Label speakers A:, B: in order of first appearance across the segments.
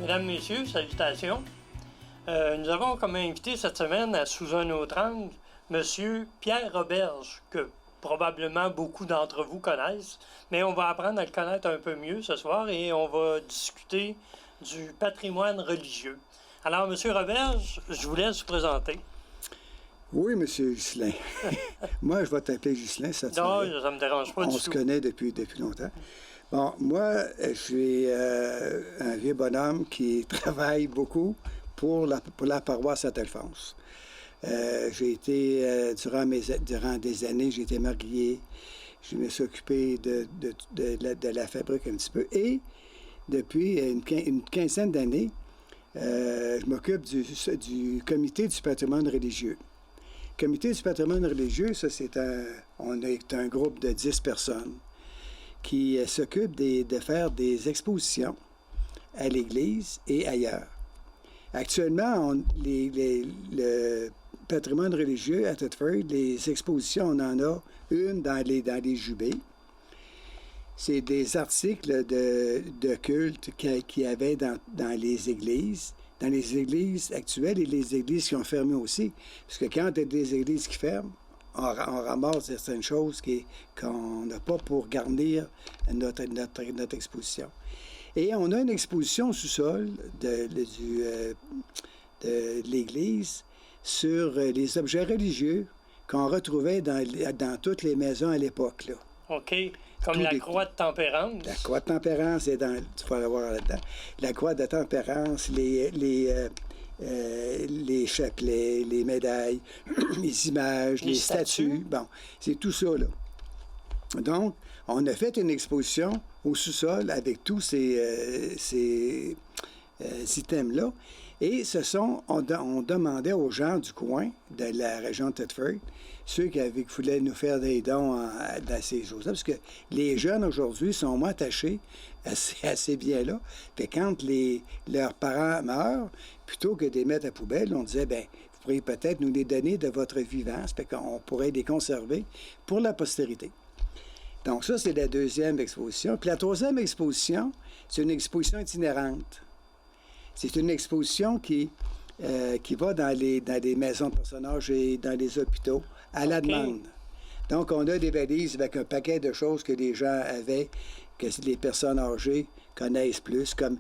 A: Mesdames, Messieurs, salutations. Nous avons comme invité cette semaine, sous un autre angle, M. Pierre Roberge, que probablement beaucoup d'entre vous connaissent, mais on va apprendre à le connaître un peu mieux ce soir et on va discuter du patrimoine religieux. Alors, M. Roberge, je vous laisse vous présenter.
B: Oui, M. Ghislain. Moi, je vais t'appeler Ghislain, ça te
A: Non,
B: paraît?
A: ça ne me dérange pas du tout.
B: On se connaît depuis longtemps. Bon, moi, je suis un vieux bonhomme qui travaille beaucoup pour la paroisse Saint-Alphonse. J'ai été, durant des années, j'ai été marié, je me suis occupé de la fabrique un petit peu, et depuis une quinzaine d'années, je m'occupe du comité du patrimoine religieux. Le comité du patrimoine religieux, ça, on est un groupe de 10 personnes qui s'occupe de faire des expositions à l'Église et ailleurs. Actuellement, le patrimoine religieux à Thetford, les expositions, on en a une dans les jubés. C'est des articles de culte qu'il y avait dans les églises actuelles et les églises qui ont fermé aussi. Parce que quand il y a des églises qui ferment, on ramasse certaines choses qu'on n'a pas pour garnir notre exposition. Et on a une exposition au sous-sol de l'Église sur les objets religieux qu'on retrouvait dans toutes les maisons à l'époque, là.
A: OK. Comme la croix de tempérance.
B: La croix de tempérance est tu vas la voir là-dedans. La croix de tempérance, les chapelets, les médailles, les images, les statues. Bon, c'est tout ça, là. Donc, on a fait une exposition au sous-sol avec tous ces items-là. Et on demandait aux gens du coin, de la région de Thetford, ceux qui voulaient nous faire des dons dans ces choses-là, parce que les jeunes aujourd'hui sont moins attachés à ces biens-là. Puis quand leurs parents meurent, plutôt que de les mettre à poubelle, on disait, bien, vous pourriez peut-être nous les donner de votre vivant, fait qu'on pourrait les conserver pour la postérité. Donc ça, c'est la deuxième exposition. Puis la troisième exposition, c'est une exposition itinérante. C'est une exposition qui va dans les maisons de personnes âgées, dans les hôpitaux, à la demande. Donc, on a des valises avec un paquet de choses que les gens avaient, que les personnes âgées connaissent plus, comme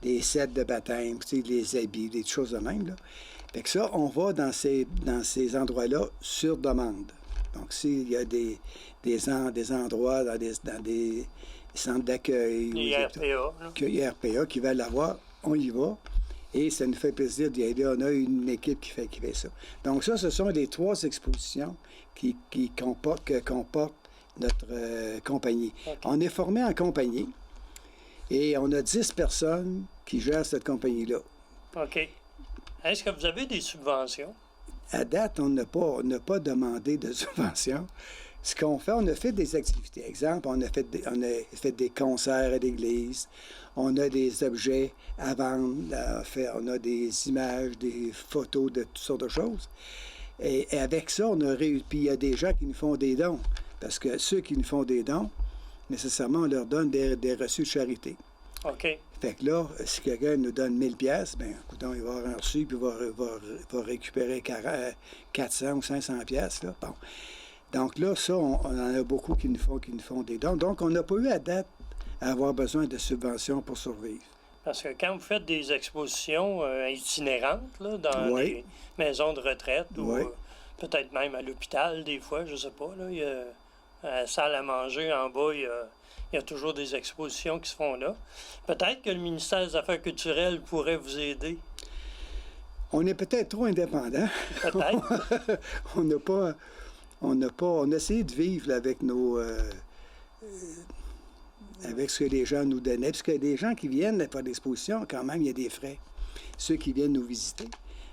B: des sets de baptême, les habits, des choses de même, là. Fait que ça, on va dans ces endroits-là sur demande. Donc, s'il y a des endroits dans des centres d'accueil, les RPA qui veulent l'avoir, on y va. Et ça nous fait plaisir d'y aller. On a une équipe qui fait ça. Donc ça, ce sont les 3 expositions qui comportent notre compagnie. Okay. On est formé en compagnie et on a 10 personnes qui gèrent cette compagnie-là.
A: OK. Est-ce que vous avez des subventions?
B: À date, on n'a pas demandé de subvention. Ce qu'on fait, on a fait des activités. Exemple, on a fait des concerts à l'église. On a des objets à vendre. On a des images, des photos de toutes sortes de choses. Et avec ça, puis il y a des gens qui nous font des dons. Parce que ceux qui nous font des dons, nécessairement, on leur donne des reçus de charité.
A: OK.
B: Fait que là, si quelqu'un nous donne 1000 pièces, ben, écoutons, il va avoir un reçu, puis il va récupérer 400 ou 500 pièces, là. Bon. Donc là, ça, on en a beaucoup qui nous font des dons. Donc, on n'a pas eu à date à avoir besoin de subventions pour survivre.
A: Parce que quand vous faites des expositions itinérantes, là, dans les maisons de retraite ou peut-être même à l'hôpital, des fois, je ne sais pas, là, il y a la salle à manger en bas, il y a toujours des expositions qui se font là. Peut-être que le ministère des Affaires culturelles pourrait vous aider.
B: On est peut-être trop indépendants.
A: Peut-être.
B: On a essayé de vivre là, avec avec ce que les gens nous donnaient. Parce que les gens qui viennent faire l'exposition, quand même, il y a des frais. Ceux qui viennent nous visiter,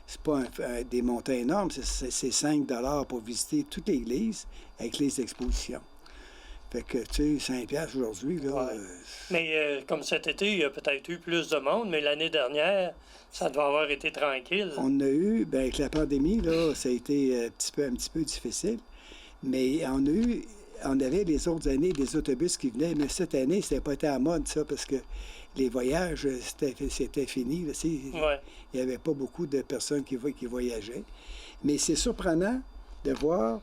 B: c'est pas des montants énormes, c'est 5 $ pour visiter toute l'église avec les expositions. Fait que, tu sais, 5 $ aujourd'hui, là...
A: Ouais. Mais comme cet été, il y a peut-être eu plus de monde, mais l'année dernière, ça doit avoir été tranquille.
B: On a eu, bien, avec la pandémie, là, ça a été un petit peu difficile. Mais on a eu on avait les autres années des autobus qui venaient, mais cette année, c'était pas été à la mode, ça, parce que les voyages, c'était fini. Là,
A: Ouais.
B: il n'y avait pas beaucoup de personnes qui voyageaient. Mais c'est surprenant de voir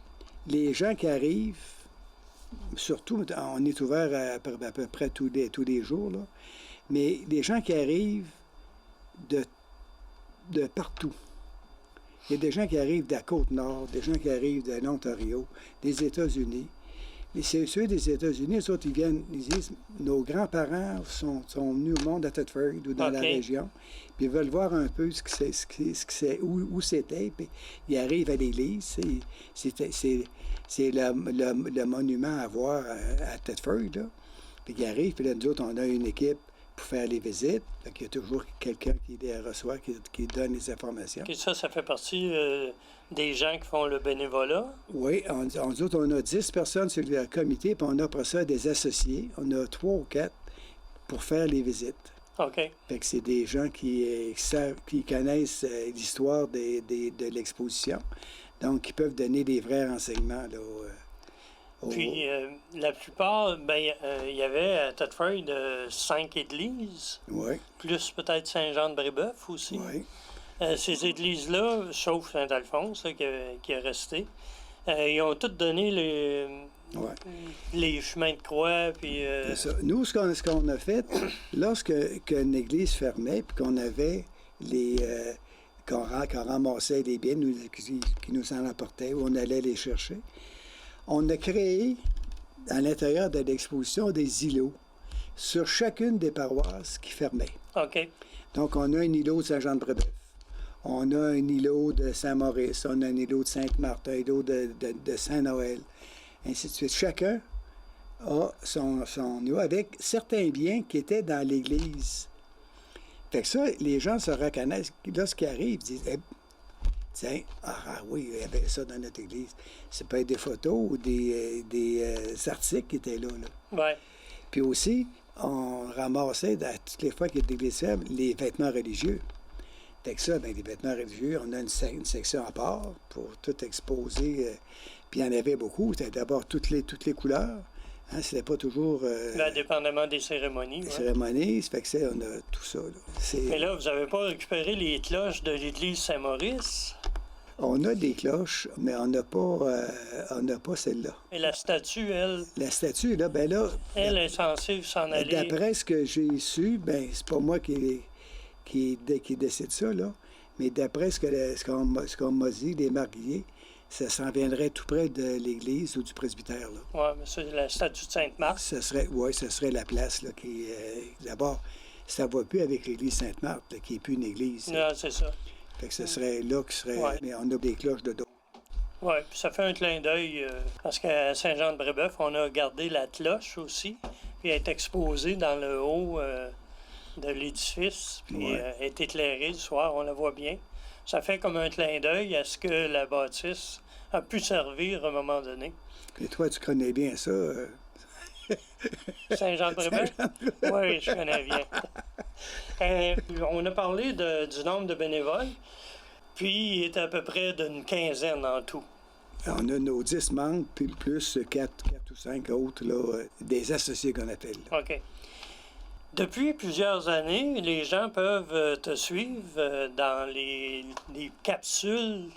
B: les gens qui arrivent, surtout, on est ouvert à peu près tous les jours, là, mais les gens qui arrivent de partout. Il y a des gens qui arrivent de la Côte-Nord, des gens qui arrivent de l'Ontario, des États-Unis. Mais c'est ceux des États-Unis, les autres, ils disent, nos grands-parents sont venus au monde à Thetford ou dans la région, puis ils veulent voir un peu où c'était, puis ils arrivent à l'église. C'est le monument à voir à Thetford, là. Puis ils arrivent, puis là, nous autres, on a une équipe pour faire les visites. Il y a toujours quelqu'un qui les reçoit, qui donne les informations.
A: Et ça fait partie des gens qui font le bénévolat?
B: Oui, nous autres, on a 10 personnes sur le comité, puis on a après ça des associés. On a 3 ou 4 pour faire les visites.
A: OK.
B: Fait que c'est des gens qui connaissent l'histoire de l'exposition, donc qui peuvent donner des vrais renseignements, là.
A: Puis, la plupart, il y avait à Thetford 5 églises,
B: oui.
A: plus peut-être Saint-Jean-de-Brébeuf aussi.
B: Oui.
A: Ces églises-là, sauf Saint-Alphonse, qui est resté, ils ont toutes donné les chemins de croix. Puis,
B: C'est ça. Nous, ce qu'on a fait, lorsqu'une église fermait, puis qu'on avait qu'on ramassait les biens qui nous en apportaient, où on allait les chercher, on a créé, à l'intérieur de l'exposition, des îlots sur chacune des paroisses qui fermaient.
A: OK.
B: Donc, on a un îlot de Saint-Jean-de-Brébeuf, on a un îlot de Saint-Maurice, on a un îlot de Sainte-Marthe, un îlot de Saint-Noël, ainsi de suite. Chacun a son îlot avec certains biens qui étaient dans l'Église. Fait que ça, les gens se reconnaissent. Lorsqu'ils arrivent, ils disent tiens, oui, il y avait ça dans notre église. Ça peut être des photos ou des articles qui étaient là.
A: Ouais.
B: Puis aussi, on ramassait, toutes les fois qu'il y a des églises fermes, les vêtements religieux. Fait que ça, les vêtements religieux, on a une section à part pour tout exposer. Puis il y en avait beaucoup. C'était d'abord toutes les couleurs. Hein, c'était pas toujours...
A: dépendamment des cérémonies.
B: Les cérémonies, ça fait que on a tout ça. Là.
A: Mais là, vous n'avez pas récupéré les cloches de l'église Saint-Maurice?
B: On a des cloches, mais on n'a pas celle-là.
A: Et la statue, elle?
B: La statue, là,
A: elle est censée s'en aller.
B: D'après ce que j'ai su, c'est pas moi qui décide ça, là, mais d'après ce qu'on m'a dit, les marguilliers, ça s'en viendrait tout près de l'église ou du presbytère.
A: Oui, mais c'est la statue de Sainte-Marthe.
B: Ce serait la place là, qui... d'abord, ça ne va plus avec l'église Sainte-Marthe, là, qui n'est plus une église.
A: Non, c'est ça.
B: Fait que ce serait là qui serait...
A: Ouais.
B: Mais on a des cloches de dos.
A: Oui, puis ça fait un clin d'œil, parce qu'à Saint-Jean-de-Brébeuf, on a gardé la cloche aussi, puis elle est exposée dans le haut de l'édifice, puis elle est éclairée le soir, on la voit bien. Ça fait comme un clin d'œil à ce que la bâtisse a pu servir à un moment donné.
B: Et toi, tu connais bien ça.
A: Saint-Jean-de-Brébeuf? Oui, je connais bien. On a parlé du nombre de bénévoles, puis il est à peu près d'une quinzaine en tout.
B: On a nos 10 membres, puis plus 4 ou 5 autres, là, des associés qu'on appelle. Là.
A: OK. Depuis plusieurs années, les gens peuvent te suivre dans les capsules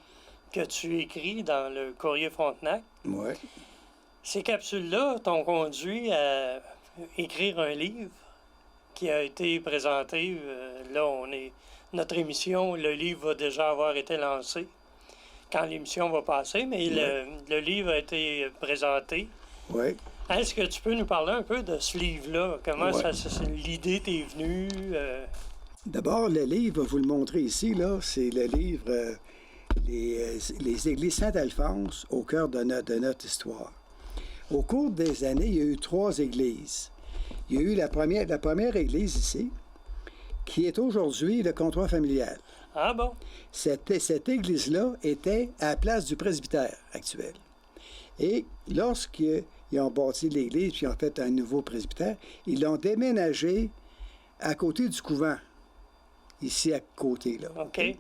A: que tu écris dans le Courrier Frontenac.
B: Oui.
A: Ces capsules-là t'ont conduit à écrire un livre qui a été présenté. Notre émission, le livre va déjà avoir été lancé quand l'émission va passer, mais le livre a été présenté.
B: Oui.
A: Est-ce que tu peux nous parler un peu de ce livre-là? Comment l'idée t'est venue?
B: D'abord, le livre, vous le montrer ici, là, c'est le livre Les églises Saint-Alphonse au cœur de notre histoire. Au cours des années, il y a eu 3 églises. Il y a eu la première église ici, qui est aujourd'hui le comptoir familial.
A: Ah bon?
B: Cette église-là était à la place du presbytère actuel. Et lorsqu'ils ont bâti l'église puis ils ont fait un nouveau presbytère, ils l'ont déménagé à côté du couvent, ici à côté. Là.
A: OK.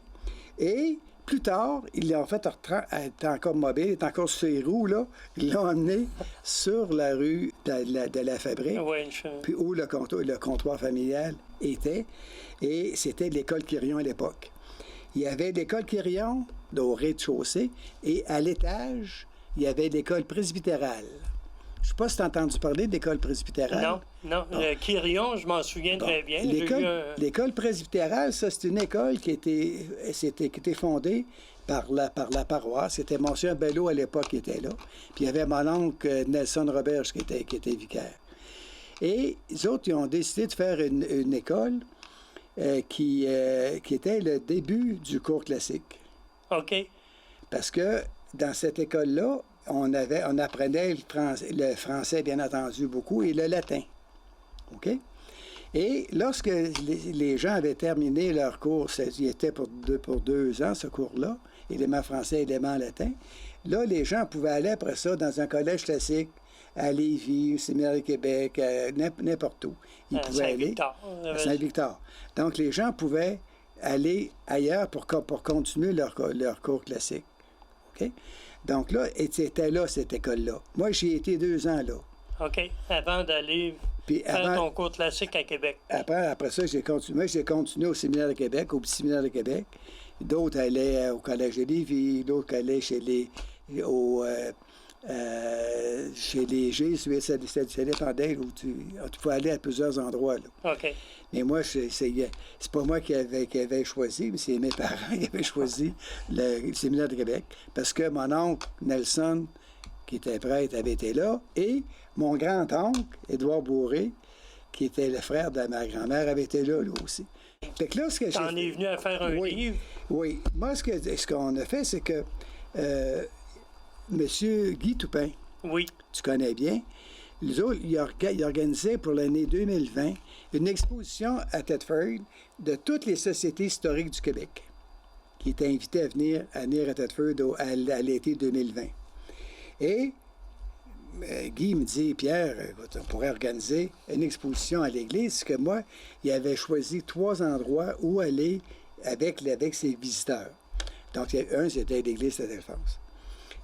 B: Et plus tard, ils l'ont fait, elle est encore mobile, elle est encore sur ses roues, là. Ils l'ont emmené sur la rue de la Fabrique, puis où le comptoir familial était. Et c'était l'école Quirion à l'époque. Il y avait l'école Quirion au rez-de-chaussée, et à l'étage, il y avait l'école presbytérale. Je ne sais pas si tu as entendu parler de l'école presbytérale.
A: Non. Le Quirion, je m'en souviens très bien.
B: L'école presbytérale, ça, c'est une école qui était fondée par la paroisse. C'était Monsieur Bello à l'époque qui était là. Puis il y avait mon oncle Nelson Roberge qui était vicaire. Et les autres, ils ont décidé de faire une école qui était le début du cours classique.
A: OK.
B: Parce que dans cette école-là, on apprenait le français, bien entendu, beaucoup, et le latin. OK? Et lorsque les gens avaient terminé leur cours, il était pour 2 ans, ce cours-là, élément français, élément latin, là, les gens pouvaient aller après ça dans un collège classique, à Lévis, au Séminaire de Québec, n'importe où. Ils pouvaient aller à Saint-Victor. Donc, les gens pouvaient aller ailleurs pour continuer leur cours classique. OK? Donc là, c'était là, cette école-là. Moi, j'y ai été 2 ans là.
A: OK. Avant d'aller faire ton cours classique à Québec.
B: Après ça, j'ai continué au Séminaire de Québec, au Petit Séminaire de Québec. D'autres allaient au Collège de Lévis, d'autres allaient chez les Jésuites. Ça dépendait où tu pouvais aller à plusieurs endroits. Là.
A: OK.
B: Mais moi, c'est pas moi qui avait choisi, mais c'est mes parents qui avaient choisi le Séminaire de Québec. Parce que mon oncle Nelson, qui était prêtre, avait été là, et mon grand-oncle, Édouard Bourré, qui était le frère de ma grand-mère, avait été là, lui aussi. Fait que là, ce que
A: t'en es venu à faire un livre?
B: Oui. Moi, ce qu'on a fait, c'est que M. Guy Toupin, tu connais bien, les autres, il organisait pour l'année 2020 une exposition à Thetford de toutes les sociétés historiques du Québec qui étaient invitées à venir à Thetford à l'été 2020. Et Guy me dit, Pierre, on pourrait organiser une exposition à l'église, parce que moi, il avait choisi 3 endroits où aller avec ses visiteurs. Donc, un, c'était l'église de Défense.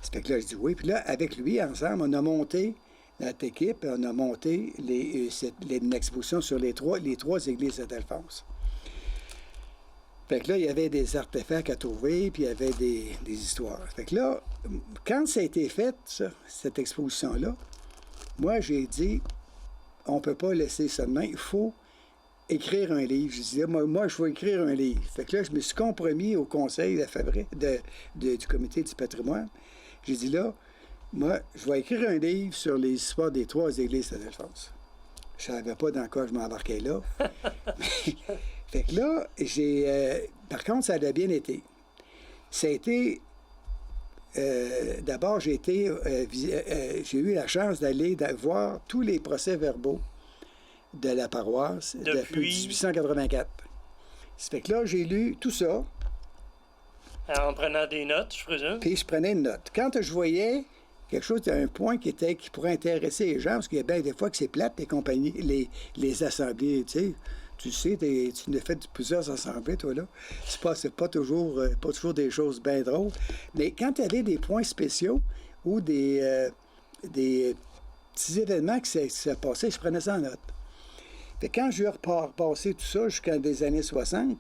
B: Ça fait que là, je dis oui. Puis là, avec lui, ensemble, on a monté, notre équipe, on a monté une exposition sur les trois églises de Saint-Alphonse. Fait que là, il y avait des artefacts à trouver, puis il y avait des histoires. Fait que là, quand ça a été fait, cette exposition-là, moi, j'ai dit, on ne peut pas laisser ça de main, il faut écrire un livre. Je disais, moi, je vais écrire un livre. Fait que là, je me suis compromis au conseil de la fabrique, du comité du patrimoine. J'ai dit là, moi, je vais écrire un livre sur les histoires des 3 églises de Saint-Alphonse. Je ne savais pas dans quoi je m'embarquais là. Fait que là, par contre, ça a bien été. Ça a été... D'abord, j'ai eu la chance d'aller voir tous les procès-verbaux de la paroisse depuis 1884. Ça fait que là, j'ai lu tout ça.
A: En prenant des notes, je présume. Puis
B: je prenais une note. Quand je voyais quelque chose, un point qui pourrait intéresser les gens, parce qu'il y a bien des fois que c'est plate, les compagnies, les assemblées, tu sais. Tu sais, tu as fait plusieurs assemblées, toi, là. C'est pas toujours des choses bien drôles. Mais quand tu avais des points spéciaux ou des petits événements qui se passaient, je prenais ça en note. Fait quand j'ai repassé tout ça jusqu'à des années 60,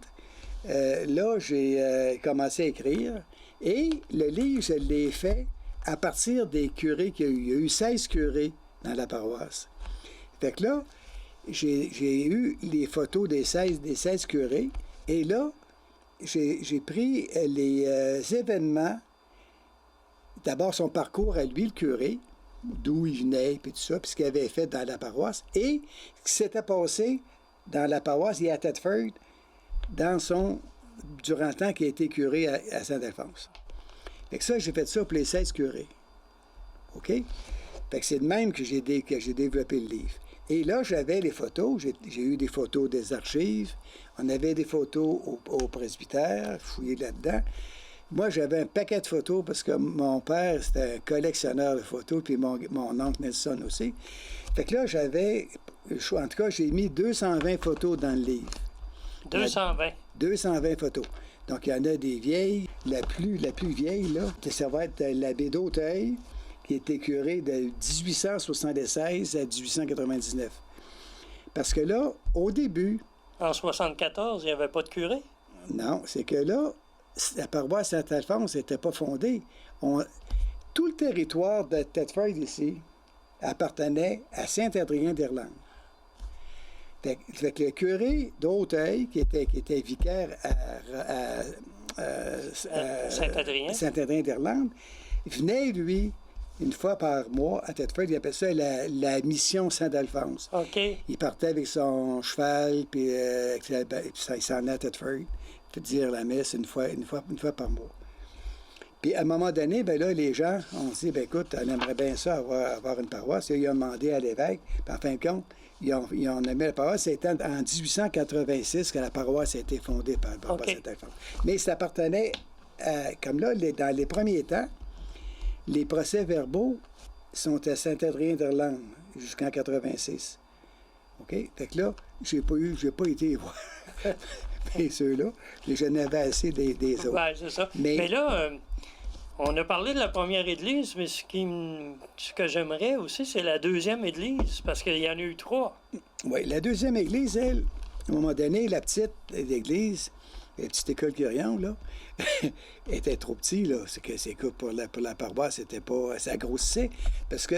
B: là, j'ai commencé à écrire. Et le livre, je l'ai fait à partir des curés qu'il y a eu. Il y a eu 16 curés dans la paroisse. Fait que là, j'ai eu les photos des 16 curés. Et là, j'ai pris les événements, d'abord son parcours à lui, le curé, d'où il venait, puis tout ça, puis ce qu'il avait fait dans la paroisse, et ce qui s'était passé dans la paroisse et à Thetford durant le temps qu'il a été curé à Saint-Alphonse. Fait que ça, j'ai fait ça pour les 16 curés. OK? Fait que c'est de même que j'ai développé le livre. Et là, j'avais les photos. J'ai eu des photos des archives. On avait des photos au presbytère, fouillées là-dedans. Moi, j'avais un paquet de photos parce que mon père, c'était un collectionneur de photos, puis mon oncle Nelson aussi. Fait que là, en tout cas, j'ai mis 220 photos dans le livre.
A: 220?
B: 220 photos. Donc, il y en a des vieilles, la plus vieille, là, ça va être l'abbé d'Auteuil, qui était curé de 1876 à 1899. Parce que là, au début...
A: En 74, il n'y avait pas de curé?
B: Non, c'est que là, la paroisse Saint-Alphonse n'était pas fondée. Tout le territoire de Thetford ici appartenait à Saint-Adrien d'Irlande. Fait que le curé d'Auteuil, qui était vicaire à Saint-Adrien d'Irlande, venait, lui, une fois par mois à Thetford. Il appelait ça la mission Saint-Alphonse.
A: OK.
B: Il partait avec son cheval, puis il s'en allait à Thetford, pour dire la messe une fois par mois. Puis, à un moment donné, ben là, les gens ont dit, ben écoute, on aimerait bien ça, avoir une paroisse. Ils ont demandé à l'évêque. Puis, en fin de compte, ils ont aimé la paroisse. C'était en 1886 que la paroisse a été fondée par le papa Saint-Alphonse. Mais ça appartenait, comme là, dans les premiers temps, les procès-verbaux sont à Saint-Adrien d'Irlande jusqu'en 86. OK? Fait que là, j'ai pas été voir ceux-là. J'en avais assez des autres.
A: Oui, c'est ça. Mais là... on a parlé de la première église, mais ce que j'aimerais aussi, c'est la deuxième église, parce qu'il y en a eu 3.
B: Oui, la deuxième église, elle, à un moment donné, la petite église, la petite école Curion, là, était trop petite, là. C'est que pour la paroisse, c'était pas... Ça grossissait, parce que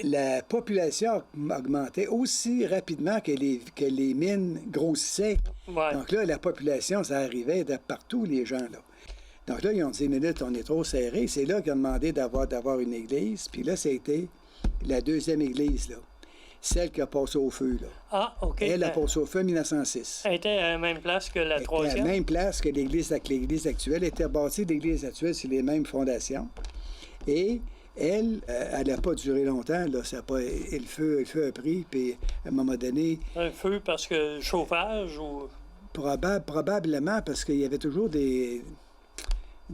B: la population augmentait aussi rapidement que les mines grossissaient.
A: Ouais.
B: Donc là, la population, ça arrivait de partout, les gens, là. Donc là, ils ont dit, minute, on est trop serré. C'est là qu'ils ont demandé d'avoir une église. Puis là, ça a été la deuxième église, là. Celle qui a passé au feu, là.
A: Ah, OK.
B: Elle a passé au feu en 1906.
A: Elle était à la même place que la troisième?
B: Elle était à la même place que l'église actuelle. Elle était bâtie l'église actuelle sur les mêmes fondations. Et elle n'a pas duré longtemps, là. Ça a pas, et le feu a pris, puis à un moment donné...
A: Un feu parce que chauffage ou...
B: Probablement parce qu'il y avait toujours du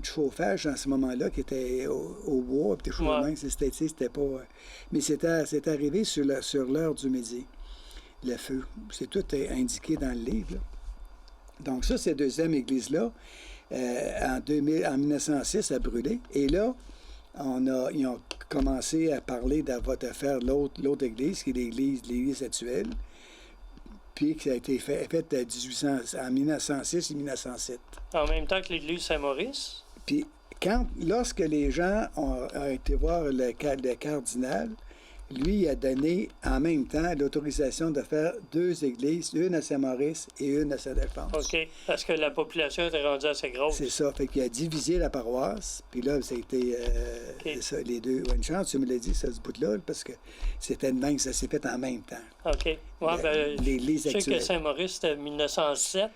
B: chauffage dans ce moment-là qui était au bois, puis des choses de même. C'était pas... Mais c'est arrivé sur l'heure du midi, le feu. C'est tout indiqué dans le livre, là. Donc ça, cette deuxième église-là, en 1906, a brûlé. Et là, ils ont commencé à parler de faire l'autre église, qui est l'église actuelle, puis qui a été faite en 1906 et 1907.
A: En même temps que l'église Saint-Maurice?
B: Puis, lorsque les gens ont été voir le cardinal, lui il a donné en même temps l'autorisation de faire 2 églises, une à Saint-Maurice et une à Saint-Alphonse.
A: OK, parce que la population était rendue assez grosse.
B: C'est ça, fait qu'il a divisé la paroisse, puis là, c'était ça, les deux. Une chance, tu me l'as dit, ça, ce bout-là, parce que c'était de même, ça s'est fait en même temps.
A: OK. Ouais,
B: l'église
A: je sais
B: actuelle.
A: que Saint-Maurice, c'était 1907.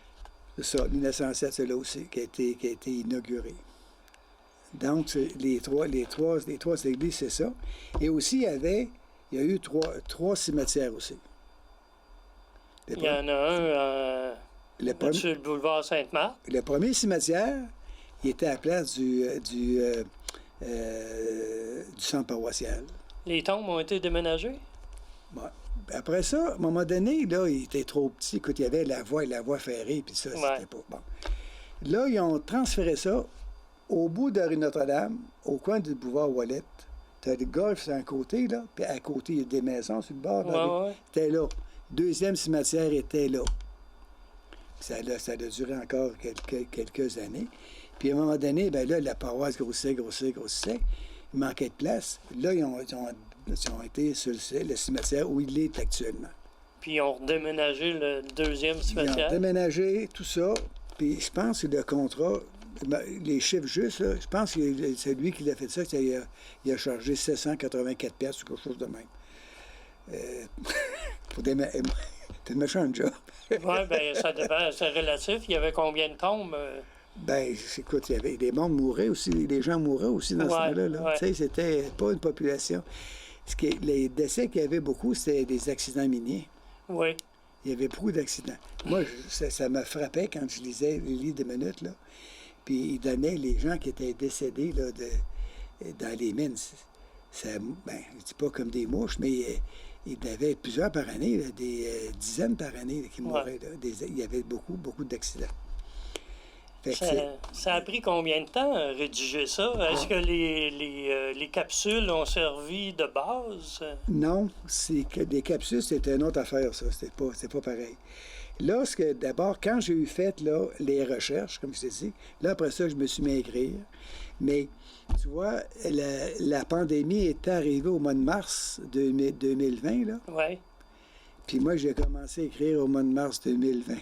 B: C'est ça, 1907, c'est là aussi, qui a été inauguré. Donc, les trois églises, c'est ça. Et aussi, il y a eu trois cimetières aussi.
A: Il y en a un sur le boulevard Sainte-Marthe.
B: Le premier cimetière, il était à la place du centre paroissial.
A: Les tombes ont été déménagées?
B: Bon. Après ça, à un moment donné, là, il était trop petit. Écoute, il y avait la voie ferrée, puis ça, c'était pas bon. Là, ils ont transféré ça au bout de la rue Notre-Dame, au coin du boulevard Ouellette. Tu as le golf sur un côté, là, puis à côté, il y a des maisons sur le bord. C'était là. Deuxième cimetière était là. Ça a duré encore quelques années. Puis à un moment donné, ben là, la paroisse grossissait. Il manquait de place. Là, ils ont été sur le cimetière où il est actuellement.
A: Puis ils ont redéménagé le deuxième cimetière.
B: Ils ont déménagé tout ça. Puis je pense que le contrat, les chiffres justes, là, je pense que c'est lui qui l'a fait ça, il a chargé 784 piastres ou quelque chose de même. T'es le méchant job.
A: Oui, bien, ça dépend, c'est relatif. Il y avait combien de tombes?
B: Ben, écoute, il y avait des mondes mouraient aussi, des gens mouraient aussi dans ce temps-là. Là.
A: Ouais.
B: Tu sais, c'était pas une population. Les décès qu'il y avait beaucoup, c'était des accidents miniers.
A: Oui.
B: Il y avait beaucoup d'accidents. Moi, ça me frappait quand je lisais les livres de minutes, là. Puis ils donnaient les gens qui étaient décédés là, dans les mines. Je ne dis pas comme des mouches, mais il y en avait plusieurs par année, là, des dizaines par année là, qui mouraient. Là. Il y avait beaucoup d'accidents. Fait que
A: Ça a pris combien de temps à rédiger ça? Est-ce que les capsules ont servi de base?
B: non, c'est que des capsules, c'était une autre affaire, ça. C'est pas pareil. Là, d'abord, quand j'ai eu fait là, les recherches, comme je t'ai dit, là, après ça, je me suis mis à écrire. Mais, tu vois, la pandémie est arrivée au mois de mars 2020, là.
A: Oui.
B: Puis moi, j'ai commencé à écrire au mois de mars 2020.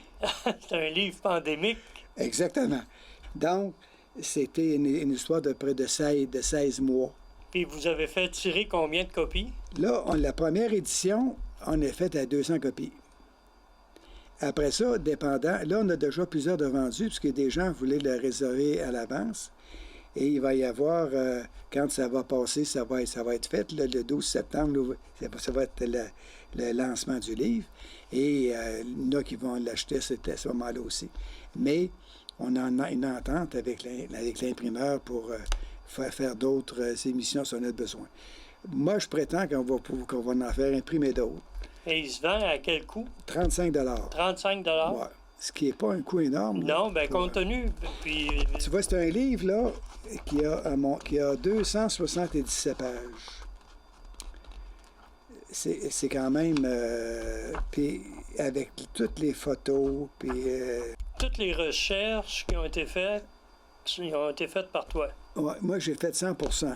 A: C'est un livre pandémique.
B: Exactement. Donc, c'était une histoire de près de 16 mois.
A: Puis vous avez fait tirer combien de copies?
B: Là, la première édition, on est faite à 200 copies. Après ça, dépendant, là, on a déjà plusieurs de vendus, puisque des gens voulaient le réserver à l'avance. Et il va y avoir, quand ça va passer, ça va être fait, là, le 12 septembre, là, ça va être le lancement du livre. Et il y en a qui vont l'acheter à ce moment-là aussi. Mais on en a une entente avec l'imprimeur pour faire d'autres émissions si on a besoin. Moi, je prétends qu'on va en faire imprimer d'autres.
A: Et il se vend à quel coût?
B: 35
A: 35
B: ouais. Ce qui n'est pas un coût énorme.
A: Non, bien, compte tenu. Puis...
B: Tu vois, c'est un livre, là, qui a 277 pages. C'est quand même... puis avec toutes les photos, puis...
A: Toutes les recherches qui ont été faites par toi.
B: Ouais, moi, j'ai fait 100%.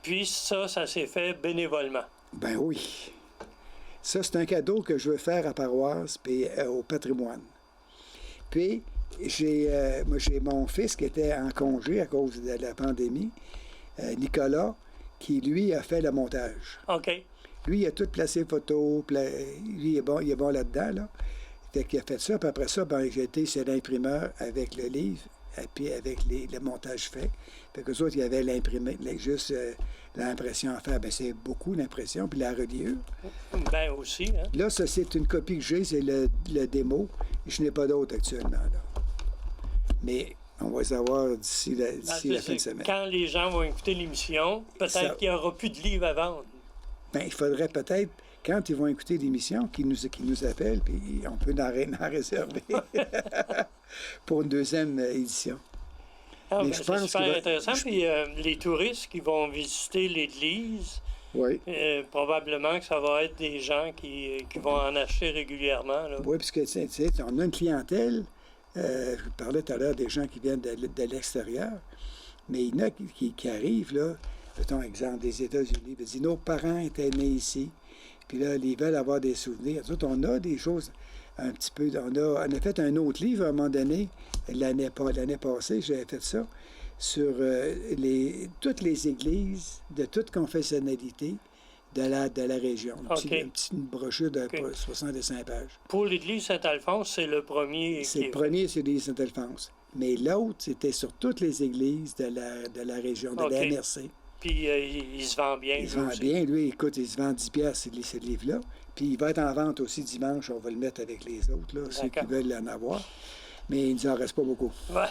A: Puis ça s'est fait bénévolement.
B: Ben oui. Ça, c'est un cadeau que je veux faire à Paroisse puis au patrimoine. Puis, j'ai mon fils qui était en congé à cause de la pandémie, Nicolas, qui, lui, a fait le montage.
A: OK.
B: Lui, il a tout placé photos, lui, il est bon là-dedans, là. Fait qu'il a fait ça, puis après ça, ben, j'ai été chez l'imprimeur avec le livre, et puis avec le montage fait. Fait qu'eux autres, il y avait l'imprimé, juste l'impression à faire. Ben, c'est beaucoup l'impression, puis la reliure.
A: Ben aussi, hein.
B: Là, ça, c'est une copie que j'ai, c'est le démo. Je n'ai pas d'autre actuellement, là. Mais on va les avoir d'ici la fin de semaine.
A: Quand les gens vont écouter l'émission, peut-être qu'il n'y aura plus de livres à vendre.
B: Ben, il faudrait peut-être, quand ils vont écouter l'émission, qu'ils nous appellent, puis on peut en réserver pour une deuxième édition.
A: Ah, mais je pense c'est super intéressant. Puis les touristes qui vont visiter l'église,
B: oui.
A: Probablement que ça va être des gens qui vont en acheter régulièrement. Là.
B: Oui, puisque tu sais, on a une clientèle. Je parlais tout à l'heure des gens qui viennent de l'extérieur, mais il y en a qui arrivent, là, mettons exemple, des États-Unis, ils disent nos parents étaient nés ici, puis là, ils veulent avoir des souvenirs. Nous autres, on a des choses un petit peu. On a fait un autre livre à un moment donné, l'année passée, j'avais fait ça, sur toutes les églises de toute confessionnalité de la région. Une petite brochure de 65 pages.
A: Pour l'église Saint-Alphonse, c'est le premier.
B: C'est le premier, c'est l'église Saint-Alphonse. Mais l'autre, c'était sur toutes les églises de la région, de la MRC.
A: Puis il se vend bien.
B: Il se vend bien. Lui, écoute, il se vend 10 piastres, ce livre-là. Puis il va être en vente aussi dimanche. On va le mettre avec les autres, là, ceux qui veulent en avoir. Mais il ne nous en reste pas beaucoup.
A: Ouais.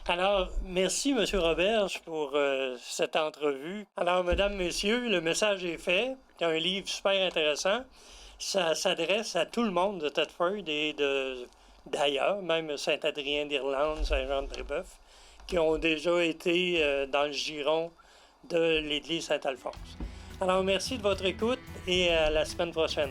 A: Alors, merci, M. Roberge, pour cette entrevue. Alors, mesdames, messieurs, le message est fait. C'est un livre super intéressant. Ça s'adresse à tout le monde de Thetford et d'ailleurs, même Saint-Adrien d'Irlande, Saint-Jean-de-Brébeuf, qui ont déjà été dans le giron de l'Église Saint-Alphonse. Alors, merci de votre écoute et à la semaine prochaine.